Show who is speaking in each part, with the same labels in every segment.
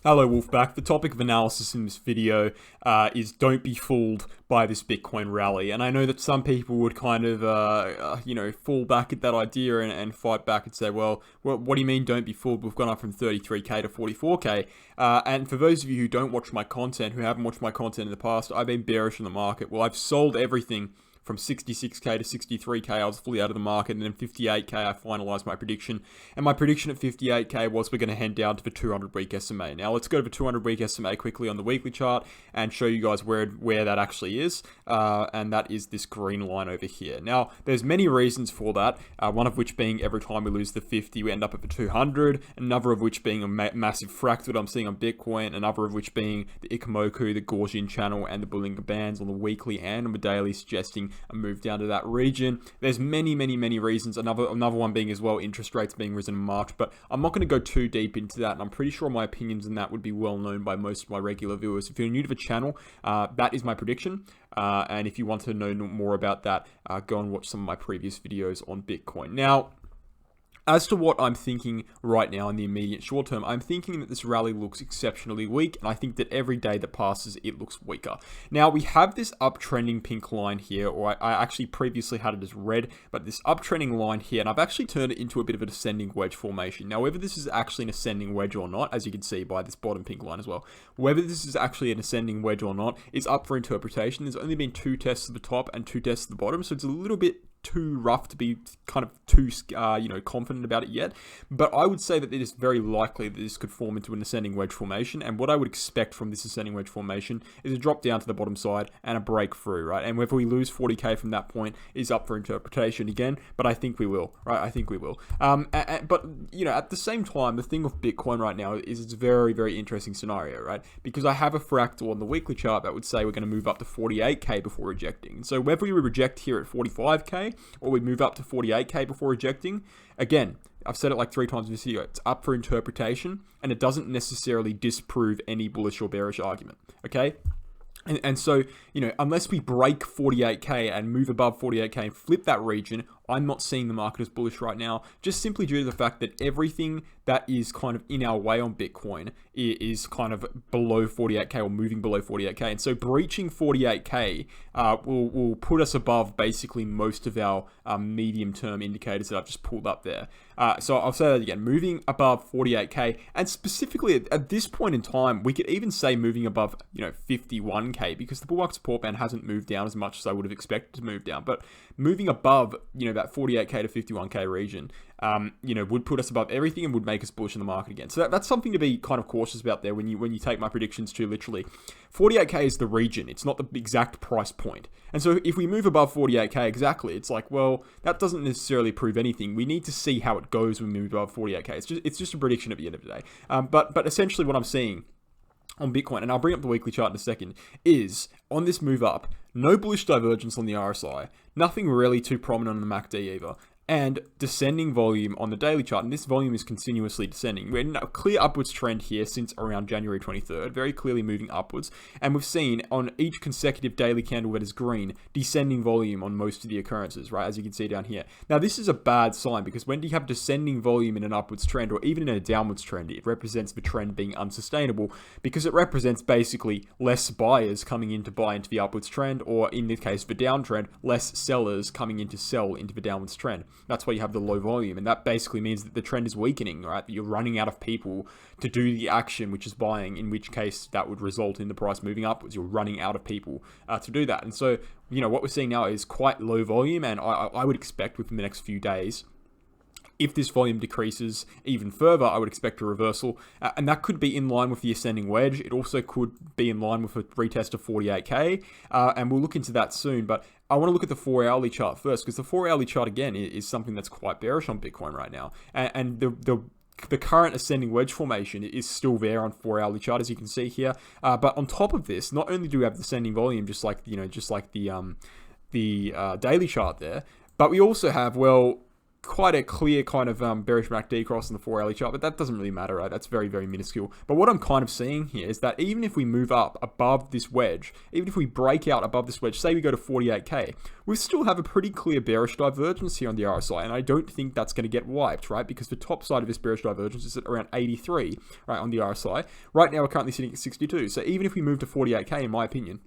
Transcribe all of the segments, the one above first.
Speaker 1: Hello Wolfpack. The topic of analysis in this video is don't be fooled by this Bitcoin rally. And I know that some people would kind of, fall back at that idea and fight back and say, well, what do you mean don't be fooled? We've gone up from 33k to 44k. And for those of you who don't watch my content, who haven't watched my content in the past, I've been bearish in the market. Well, I've sold everything from 66k to 63k, I was fully out of the market, and then 58k, I finalized my prediction. And my prediction at 58k was we're going to head down to the 200-week SMA. Now, let's go to the 200-week SMA quickly on the weekly chart and show you guys where that actually is. And that is this green line over here. Now, there's many reasons for that, one of which being every time we lose the 50, we end up at the 200, another of which being a massive fractal I'm seeing on Bitcoin, another of which being the Ichimoku, the Gaussian channel, and the Bollinger Bands on the weekly and on the daily, suggesting a move down to that region. There's many reasons. Another one being as well interest rates being risen in March, but I'm not going to go too deep into that, and I'm pretty sure my opinions on that would be well known by most of my regular viewers. If you're new to the channel, that is my prediction, and if you want to know more about that, go and watch some of my previous videos on Bitcoin. Now, as to what I'm thinking right now in the immediate short term, I'm thinking that this rally looks exceptionally weak, and I think that every day that passes, it looks weaker. Now, we have this uptrending pink line here, or I actually previously had it as red, but this uptrending line here, and I've actually turned it into a bit of a descending wedge formation. Now, whether this is actually an ascending wedge or not, as you can see by this bottom pink line as well, whether this is actually an ascending wedge or not is up for interpretation. There's only been 2 tests at the top and 2 tests at the bottom, so it's a little bit too rough to be kind of too confident about it yet, but I would say that it is very likely that this could form into an ascending wedge formation, and what I would expect from this ascending wedge formation is a drop down to the bottom side and a breakthrough, right? And whether we lose 40k from that point is up for interpretation again, but I think we will, right? I think we will. But at the same time, the thing with Bitcoin right now is it's a very interesting scenario, right? Because I have a fractal on the weekly chart that would say we're going to move up to 48k before rejecting. So whether we reject here at 45k or we move up to 48k before rejecting, again, I've said it like 3 times in this video, it's up for interpretation, and it doesn't necessarily disprove any bullish or bearish argument, okay? And so, unless we break 48k and move above 48k and flip that region, I'm not seeing the market as bullish right now, just simply due to the fact that everything that is kind of in our way on Bitcoin is kind of below 48k or moving below 48k. And so breaching 48k will put us above basically most of our medium-term indicators that I've just pulled up there. So I'll say that again, moving above 48k, and specifically at this point in time, we could even say moving above 51k, because the bull market support band hasn't moved down as much as I would have expected to move down. But moving above that 48k to 51k region, would put us above everything and would make us bullish in the market again. So that's something to be kind of cautious about there when you take my predictions too literally. 48k is the region, it's not the exact price point. And so if we move above 48k exactly, it's like, well, that doesn't necessarily prove anything. We need to see how it goes when we move above 48k. It's just a prediction at the end of the day. But essentially what I'm seeing on Bitcoin, and I'll bring up the weekly chart in a second, is on this move up, no bullish divergence on the RSI, nothing really too prominent on the MACD either, and descending volume on the daily chart, and this volume is continuously descending. We're in a clear upwards trend here since around January 23rd, very clearly moving upwards, and we've seen on each consecutive daily candle that is green, descending volume on most of the occurrences, right, as you can see down here. Now, this is a bad sign, because when you have descending volume in an upwards trend, or even in a downwards trend, it represents the trend being unsustainable, because it represents basically less buyers coming in to buy into the upwards trend, or in this case, the downtrend, less sellers coming in to sell into the downwards trend. That's why you have the low volume, and that basically means that the trend is weakening, right? That you're running out of people to do the action, which is buying, in which case that would result in the price moving upwards. You're running out of people to do that. And so, what we're seeing now is quite low volume, and I would expect within the next few days, if this volume decreases even further, I would expect a reversal, and that could be in line with the ascending wedge. It also could be in line with a retest of 48k, and we'll look into that soon, but I want to look at the 4-hourly chart first, because the 4-hourly chart, again, is something that's quite bearish on Bitcoin right now, and the current ascending wedge formation is still there on 4-hourly chart, as you can see here, but on top of this, not only do we have descending volume, just like the daily chart there, but we also have, well, quite a clear kind of bearish MACD cross on the 4 hourly chart, but that doesn't really matter, right? That's very, very minuscule. But what I'm kind of seeing here is that even if we move up above this wedge, even if we break out above this wedge, say we go to 48k, we still have a pretty clear bearish divergence here on the RSI, and I don't think that's going to get wiped, right? Because the top side of this bearish divergence is at around 83, right, on the RSI. Right now, we're currently sitting at 62. So even if we move to 48k, in my opinion,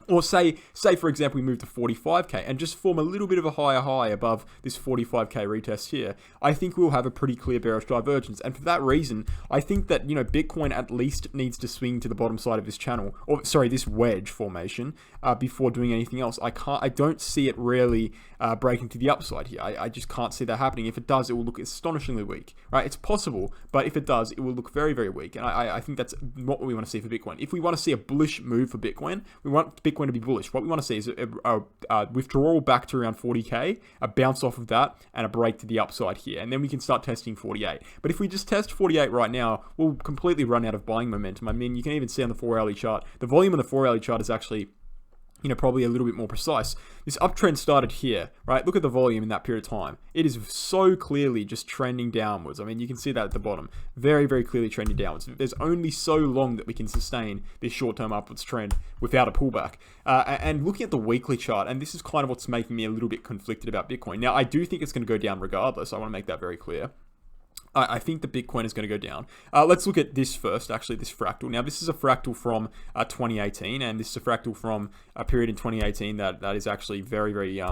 Speaker 1: or say for example, we move to 45k and just form a little bit of a higher high above this 45k retest here, I think we'll have a pretty clear bearish divergence. And for that reason, I think that, Bitcoin at least needs to swing to the bottom side of this channel, or sorry, this wedge formation, before doing anything else. I don't see it really breaking to the upside here. I just can't see that happening. If it does, it will look astonishingly weak, right? It's possible, but if it does, it will look very, very weak. And I think that's what we want to see for Bitcoin. If we want to see a bullish move for Bitcoin, we want Bitcoin to be bullish. What we want to see is a withdrawal back to around 40k, a bounce off of that, and a break to the upside here. And then we can start testing 48. But if we just test 48 right now, we'll completely run out of buying momentum. I mean, you can even see on the 4 hourly chart, the volume on the 4 hourly chart is actually, probably a little bit more precise. This uptrend started here, right? Look at the volume in that period of time. It is so clearly just trending downwards. I mean, you can see that at the bottom. Very, very clearly trending downwards. There's only so long that we can sustain this short-term upwards trend without a pullback. And looking at the weekly chart, and this is kind of what's making me a little bit conflicted about Bitcoin. Now, I do think it's going to go down regardless. I want to make that very clear. I think the Bitcoin is going to go down. Let's look at this first, actually, this fractal. Now, this is a fractal from 2018, and this is a fractal from a period in 2018 that is actually very, very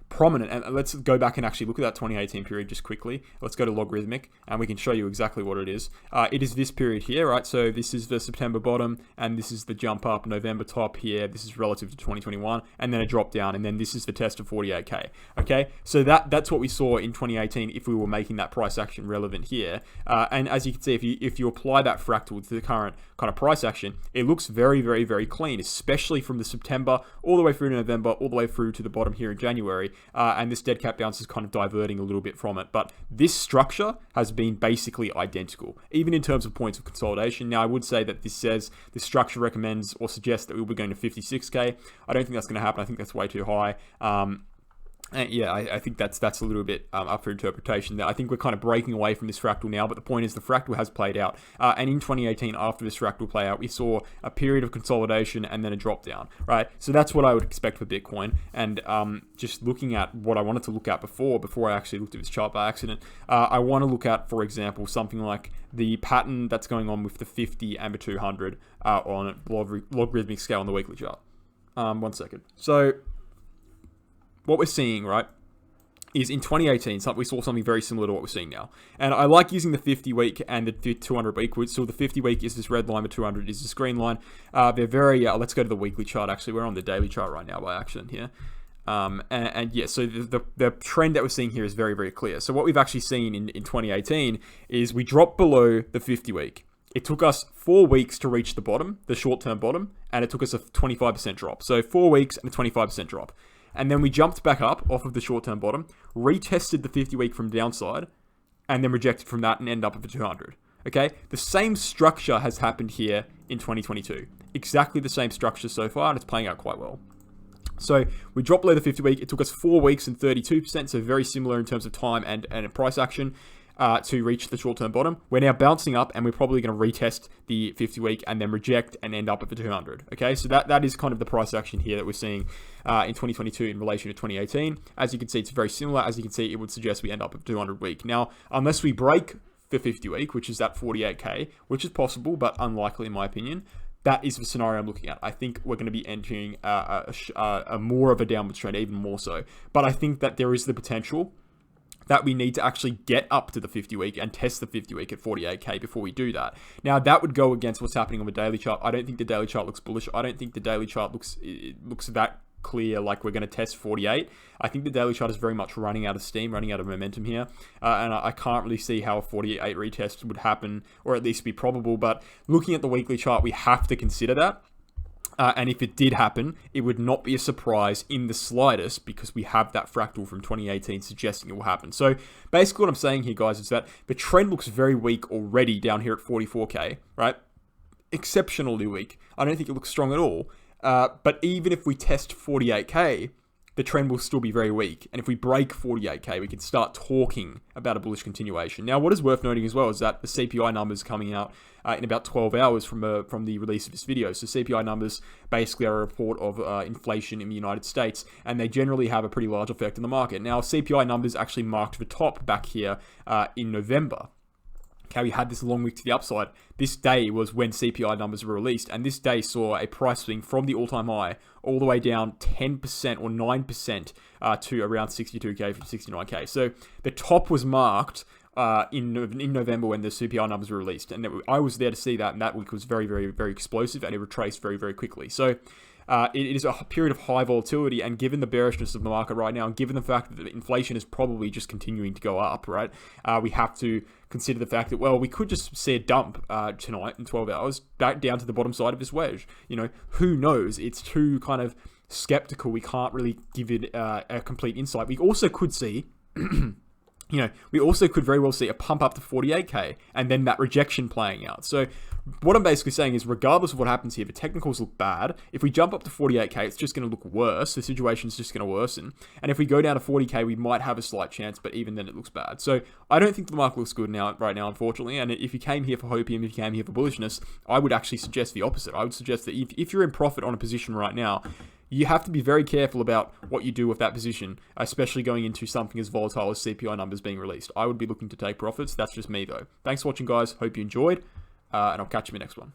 Speaker 1: prominent. And let's go back and actually look at that 2018 period just quickly. Let's go to logarithmic, and we can show you exactly what it is. It is this period here, right? So this is the September bottom, and this is the jump up, November top here. This is relative to 2021, and then a drop down, and then this is the test of 48k. Okay, so that's what we saw in 2018 if we were making that price action relevant here. And as you can see, if you apply that fractal to the current kind of price action, it looks very, very, very clean, especially from the September all the way through to November, all the way through to the bottom here in January. And this dead cat bounce is kind of diverting a little bit from it. But this structure has been basically identical, even in terms of points of consolidation. Now, I would say that this says this structure recommends or suggests that we'll be going to 56k. I don't think that's going to happen. I think that's way too high. And yeah, I think that's a little bit up for interpretation. I think we're kind of breaking away from this fractal now, but the point is the fractal has played out. And in 2018, after this fractal play out, we saw a period of consolidation and then a drop down, right? So that's what I would expect for Bitcoin. And just looking at what I wanted to look at before I actually looked at this chart by accident, I want to look at, for example, something like the pattern that's going on with the 50 and the 200 on a logarithmic scale on the weekly chart. 1 second. So what we're seeing, right, is in 2018, we saw something very similar to what we're seeing now. And I like using the 50-week and the 200-week. So the 50-week is this red line, the 200 is this green line. They're very, let's go to the weekly chart, actually. We're on the daily chart right now by accident here. And yeah, so the trend that we're seeing here is very, very clear. So what we've actually seen in 2018 is we dropped below the 50-week. It took us 4 weeks to reach the bottom, the short-term bottom, and it took us a 25% drop. So 4 weeks and a 25% drop. And then we jumped back up off of the short-term bottom, retested the 50-week from downside, and then rejected from that and end up at the 200. Okay? The same structure has happened here in 2022. Exactly the same structure so far, and it's playing out quite well. So we dropped below the 50-week. It took us 4 weeks and 32%, so very similar in terms of time and price action. To reach the short-term bottom. We're now bouncing up, and we're probably going to retest the 50-week and then reject and end up at the 200. Okay, so that is kind of the price action here that we're seeing in 2022 in relation to 2018. As you can see, it's very similar. As you can see, it would suggest we end up at the 200-week. Now, unless we break the 50-week, which is that 48k, which is possible but unlikely in my opinion, that is the scenario I'm looking at. I think we're going to be entering a more of a downward trend, even more so. But I think that there is the potential that we need to actually get up to the 50-week and test the 50-week at 48k before we do that. Now, that would go against what's happening on the daily chart. I don't think the daily chart looks bullish. I don't think the daily chart looks that clear like we're going to test 48. I think the daily chart is very much running out of steam, running out of momentum here. And I can't really see how a 48 retest would happen, or at least be probable. But looking at the weekly chart, we have to consider that. And if it did happen, it would not be a surprise in the slightest because we have that fractal from 2018 suggesting it will happen. So basically what I'm saying here, guys, is that the trend looks very weak already down here at 44k, right? Exceptionally weak. I don't think it looks strong at all. But even if we test 48k, the trend will still be very weak. And if we break 48k, we can start talking about a bullish continuation. Now, what is worth noting as well is that the CPI numbers coming out in about 12 hours from the release of this video. So CPI numbers basically are a report of inflation in the United States, and they generally have a pretty large effect on the market. Now, CPI numbers actually marked the top back here in November. Okay, we had this long week to the upside. This day was when CPI numbers were released, and this day saw a price swing from the all-time high all the way down 10% or 9% to around 62k from 69k. So the top was marked in November when the CPI numbers were released, and I was there to see that, and that week was very, very, very explosive, and it retraced very, very quickly. So it is a period of high volatility, and given the bearishness of the market right now, and given the fact that the inflation is probably just continuing to go up, right, we have to consider the fact that, well, we could just see a dump tonight in 12 hours back down to the bottom side of this wedge. You know, who knows? It's too kind of skeptical. We can't really give it a complete insight. We also could see we also could very well see a pump up to 48k and then that rejection playing out. So what I'm basically saying is, regardless of what happens here, the technicals look bad. If we jump up to 48k, it's just going to look worse. The situation's just going to worsen. And if we go down to 40k, we might have a slight chance, but even then it looks bad. So I don't think the market looks good right now, unfortunately. And if you came here for hopium, if you came here for bullishness, I would actually suggest the opposite. I would suggest that if you're in profit on a position right now, you have to be very careful about what you do with that position, especially going into something as volatile as CPI numbers being released. I would be looking to take profits. That's just me, though. Thanks for watching, guys. Hope you enjoyed, and I'll catch you in the next one.